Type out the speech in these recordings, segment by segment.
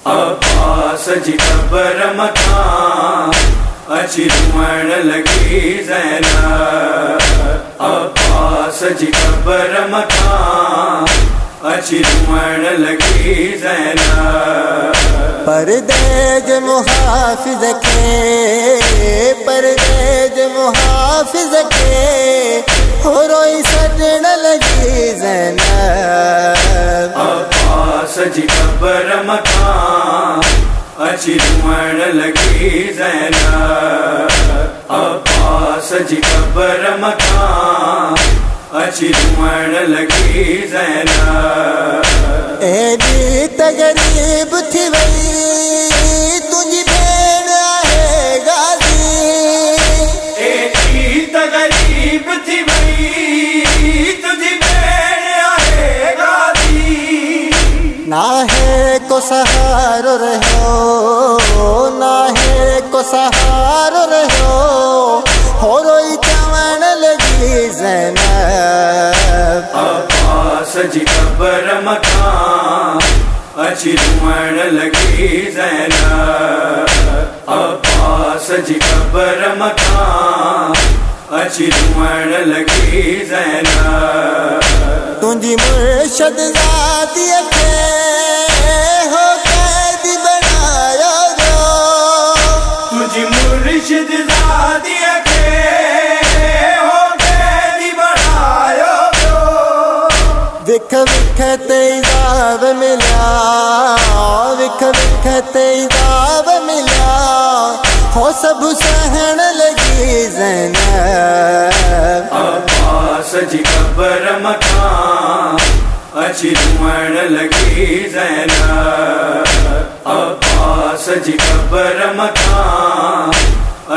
अब्बास जी क़ब्र मकान अची रुअण लगी ज़ैनब। अब्बास जी क़ब्र मकान अची रुअण लगी ज़ैनब। परदेज मुहाफ़िज़ के परदेज मुहाफ़िज़ के हो रोई सजण लगी ज़ैनब। अब्बास जी क़ब्र मकान अची रुअण लगी ज़ैनब। अब्बास जी क़ब्र मकान अची रुअण लगी ज़ैनब। एडी त गरीब थी वई तुझी भेण आहे गाज़ी। एडी त गरीब थी वई तुझी भेण आहे गाज़ी। नाहे को सहारो रहियो नाहे को सहारो रहियो हो रोई चवण लगी ज़ैनब। अब्बास जी क़ब्र मकान अची रुअण लगी ज़ैनब। अब्बास जी क़ब्र मकान अची रुअण लगी ज़ैनब। तुझी मुर्शद ज़ाती खे हो कैदी बनायो जो। तुझी मुर्शिद ज़ाती खे हो कैदी बनायो जो। विख विख ते इज़ाब मिलिया विख विख ते इज़ाब मिलिया हो सब सहण लगी ज़ैनब। अब्बास जी क़ब्र मकान अची रुअण लगी ज़ैनब। अब्बास जी क़ब्र मकान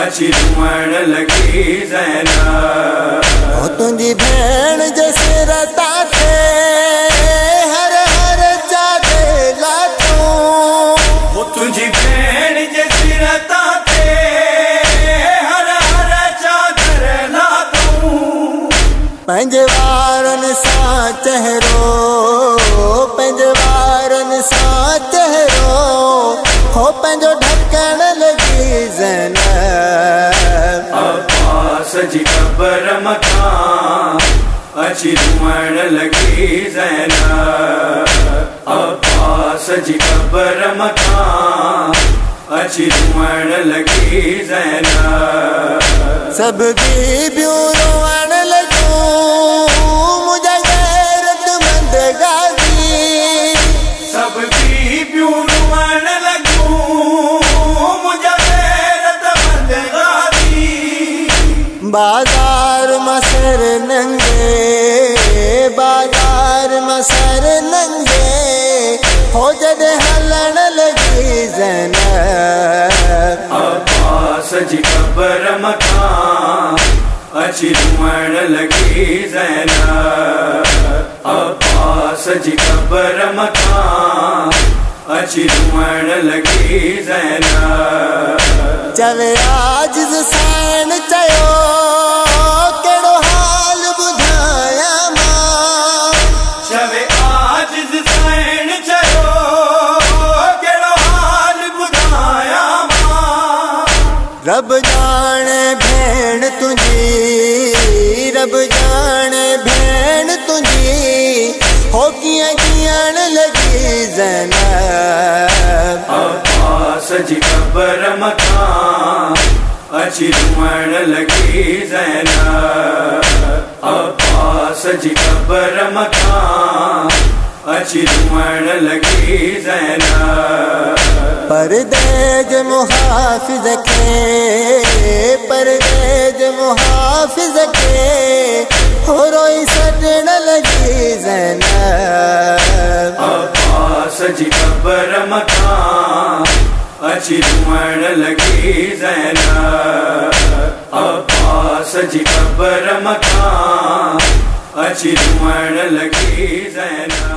अची रुअण लगी ज़ैनब। हो तुझी भेण जे सिर ताथे हर हर चादे लाथूं। हो तुझी भेण जे सिर ताथे हर हर चादर लाथूं। पंहिंजे वारनि सां चहिरो पंहिंजे वारनि सां चहिरो हो पंहिंजो ढकण लगी ज़ैनब। अब्बास जी क़ब्र मकान अची रुअण लगी ज़ैनब। अब्बास जी क़ब्र मकान अची रुअण लगी ज़ैनब। सब बीबियूं रोअण लॻूं मुंहिंजा गैरतमंद गाज़ी। सब बीबियूं रुअण लॻूं मुंहिंजा गैरतमंद गाज़ी। बाज़ार मसर नंगे बाज़ार मसर नंगे हो जॾहिं हलण लगी ज़ैनब। अब्बास जी क़ब्र मकान अची रुअण लगी ज़ैनब। अब्बास जी क़ब्र मकान अची रुअण लगी ज़ैनब। चवे आजिज़ साईं चयो कहिड़ो हाल ॿुधायां मां। चवे आजिज़ साईं चयो कहिड़ो हाल ॿुधायां मां। रब ॼाणे भेण तुंहिंजी रब ॼाणे भेण तुंहिंजी हो कीअं जीअण लगी ज़ैनब। अब्बास जी क़ब्र मकान अची रुअण लगी ज़ैनब। अब्बास जी क़ब्र मकान अची रुअण लगी ज़ैनब। परदेज मुहाफ़िज़ के परदेज मुहाफ़िज़ के हो रोई सजण लगी ज़ैनब। अब्बास जी क़ब्र मकान अची रुअण लगी ज़ैनब। अब्बास जी क़ब्र मकान अची रुअण लगी ज़ैनब।